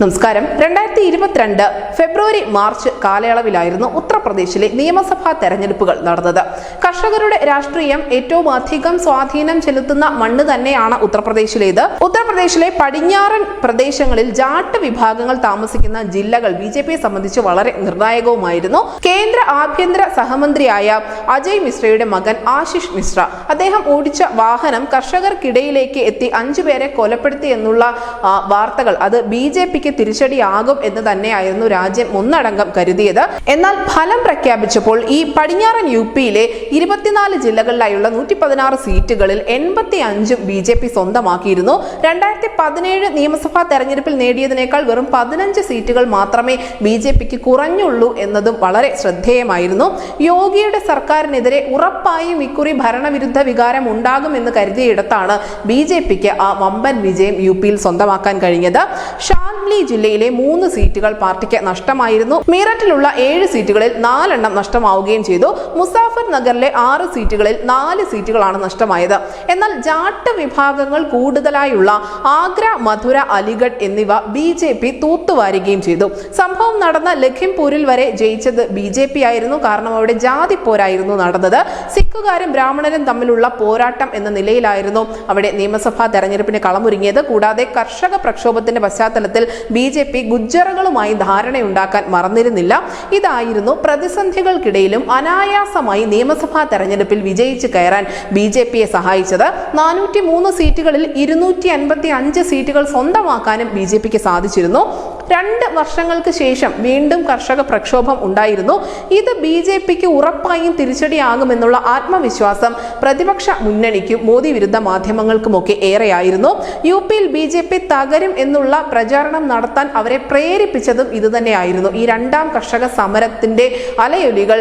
നമസ്കാരം. 2022 ഫെബ്രുവരി മാർച്ച് കാലയളവിലായിരുന്നു ഉത്തർപ്രദേശിലെ നിയമസഭാ തെരഞ്ഞെടുപ്പുകൾ നടന്നത്. കർഷകരുടെ രാഷ്ട്രീയം ഏറ്റവും അധികം സ്വാധീനം ചെലുത്തുന്ന മണ്ണ് തന്നെയാണ് ഉത്തർപ്രദേശിലേത്. ഉത്തർപ്രദേശിലെ പടിഞ്ഞാറൻ പ്രദേശങ്ങളിൽ ജാട്ട് വിഭാഗങ്ങൾ താമസിക്കുന്ന ജില്ലകൾ ബിജെപിയെ സംബന്ധിച്ച് വളരെ നിർണായകവുമായിരുന്നു. കേന്ദ്ര ആഭ്യന്തര സഹമന്ത്രിയായ അജയ് മിശ്രയുടെ മകൻ ആശിഷ് മിശ്ര അദ്ദേഹം ഓടിച്ച വാഹനം കർഷകർക്കിടയിലേക്ക് എത്തി 5 പേരെ കൊലപ്പെടുത്തി എന്നുള്ള വാർത്തകൾ അത് ബിജെപിക്ക് തിരിച്ചടിയാകും എന്ന് തന്നെയായിരുന്നു രാജ്യം ഒന്നടങ്കം കരുതിയത്. എന്നാൽ ഫലം പ്രഖ്യാപിച്ചപ്പോൾ ഈ പടിഞ്ഞാറൻ യുപിയിലെ 24 ജില്ലകളിലായുള്ള 116 സീറ്റുകളിൽ 85 ബിജെപി സ്വന്തമാക്കിയിരുന്നു. 2017 നിയമസഭാ തെരഞ്ഞെടുപ്പിൽ നേടിയതിനേക്കാൾ വെറും 15 സീറ്റുകൾ മാത്രമേ ബിജെപിക്ക് കുറഞ്ഞുള്ളൂ എന്നതും വളരെ ശ്രദ്ധേയമായിരുന്നു. യോഗിയുടെ സർക്കാരിനെതിരെ ഉറപ്പായും ഇക്കുറി ഭരണവിരുദ്ധ വികാരം ഉണ്ടാകുമെന്ന് കരുതിയിടത്താണ് ബിജെപിക്ക് ആ വമ്പൻ വിജയം യുപിയിൽ സ്വന്തമാക്കാൻ കഴിഞ്ഞത്. ഷാംലി ജില്ലയിലെ 3 സീറ്റുകൾ പാർട്ടിക്ക് നഷ്ടമായിരുന്നു. മീററ്റിലുള്ള 7 സീറ്റുകളിൽ 4 എണ്ണം നഷ്ടമാവുകയും ചെയ്തു. മുസാഫർ നഗറിലെ 6 സീറ്റുകളിൽ 4 സീറ്റുകളാണ് നഷ്ടമായത്. എന്നാൽ ജാട്ട് വിഭാഗങ്ങൾ കൂടുതലായുള്ള ആഗ്ര, മധുര, അലിഗഡ് എന്നിവ ബിജെപി തൂത്തുവാരുകയും ചെയ്തു. സംഭവം നടന്ന ലഖിംപൂരിൽ വരെ ജയിച്ചത് ബിജെപി ആയിരുന്നു. കാരണം അവിടെ ജാതി പോരായിരുന്നു നടന്നത്. സിഖുകാരും ബ്രാഹ്മണരും തമ്മിലുള്ള പോരാട്ടം എന്ന നിലയിലായിരുന്നു അവിടെ നിയമസഭാ തെരഞ്ഞെടുപ്പിന് കളമൊരുങ്ങിയത്. കൂടാതെ കർഷക പ്രക്ഷോഭത്തിന്റെ പശ്ചാത്തലത്തിൽ ബിജെപി ഗുജ്ജറുകളുമായി ധാരണയുണ്ടാക്കാൻ മറന്നിരുന്നില്ല. ഇതായിരുന്നു പ്രതിസന്ധികൾക്കിടയിലും അനായാസമായി നിയമസഭാ തെരഞ്ഞെടുപ്പിൽ വിജയിച്ചു കയറാൻ ബിജെപിയെ സഹായിച്ചത്. 403 സീറ്റുകളിൽ 255 സീറ്റുകൾ സ്വന്തമാക്കാനും ബിജെപിക്ക് സാധിച്ചിരുന്നു. 2 വർഷങ്ങൾക്ക് ശേഷം വീണ്ടും കർഷക പ്രക്ഷോഭം ഉണ്ടായിരുന്നു. ഇത് ബിജെപിക്ക് ഉറപ്പായും തിരിച്ചടിയാകുമെന്നുള്ള ആത്മവിശ്വാസം പ്രതിപക്ഷ മുന്നണിക്കും മോദി വിരുദ്ധ മാധ്യമങ്ങൾക്കുമൊക്കെ ഏറെയായിരുന്നു. യുപിയിൽ ബിജെപി തകരും എന്നുള്ള പ്രചാരണം നടത്താൻ അവരെ പ്രേരിപ്പിച്ചതും ഇതുതന്നെയായിരുന്നു. ഈ 2ാം കർഷക സമരത്തിന്റെ അലയൊലികൾ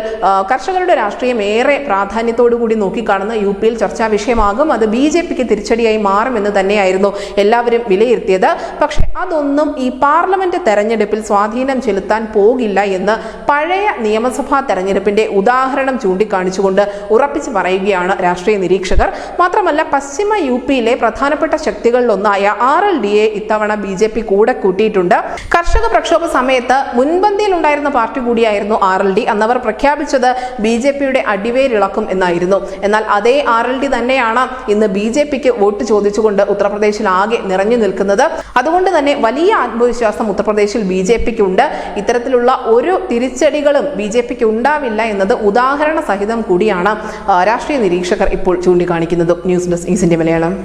കർഷകരുടെ രാഷ്ട്രീയം ഏറെ പ്രാധാന്യത്തോടുകൂടി നോക്കിക്കാണുന്ന യുപിയിൽ ചർച്ചാ വിഷയമാകും. അത് ബിജെപിക്ക് തിരിച്ചടിയായി മാറുമെന്ന് തന്നെയായിരുന്നു എല്ലാവരും വിലയിരുത്തിയത്. പക്ഷെ അതൊന്നും ഈ പാർലമെന്റ് തെരഞ്ഞെടുപ്പിൽ സ്വാധീനം ചെലുത്താൻ പോകില്ല എന്ന് പഴയ നിയമസഭാ തെരഞ്ഞെടുപ്പിന്റെ ഉദാഹരണം ചൂണ്ടിക്കാണിച്ചുകൊണ്ട് ഉറപ്പിച്ചു പറയുകയാണ് രാഷ്ട്രീയ നിരീക്ഷകർ. മാത്രമല്ല പശ്ചിമ യുപിയിലെ പ്രധാനപ്പെട്ട ശക്തികളിലൊന്നായ RLDയെ ഇത്തവണ ബിജെപി കൂടെ കൂട്ടിയിട്ടുണ്ട്. കർഷക പ്രക്ഷോഭ സമയത്ത് മുൻപന്തിയിൽ ഉണ്ടായിരുന്ന പാർട്ടി കൂടിയായിരുന്നു RLD. അന്നവർ പ്രഖ്യാപിച്ചത് ബിജെപിയുടെ അടിവേരിളക്കും എന്നായിരുന്നു. എന്നാൽ അതേ RLD തന്നെയാണ് ഇന്ന് ബിജെപിക്ക് വോട്ട് ചോദിച്ചുകൊണ്ട് ഉത്തർപ്രദേശിൽ ആകെ നിറഞ്ഞു നിൽക്കുന്നത്. അതുകൊണ്ട് തന്നെ വലിയ ആത്മവിശ്വാസം ഉത്തർപ്രദേശിൽ ബിജെപിക്ക് ഉണ്ട്. ഇത്തരത്തിലുള്ള ഒരു തിരിച്ചടികളും ബിജെപിക്ക് ഉണ്ടാവില്ല എന്നത് ഉദാഹരണ സഹിതം കൂടിയാണ് രാഷ്ട്രീയ നിരീക്ഷകർ ഇപ്പോൾ ചൂണ്ടിക്കാണിക്കുന്നത്. News desk east India Malayalam.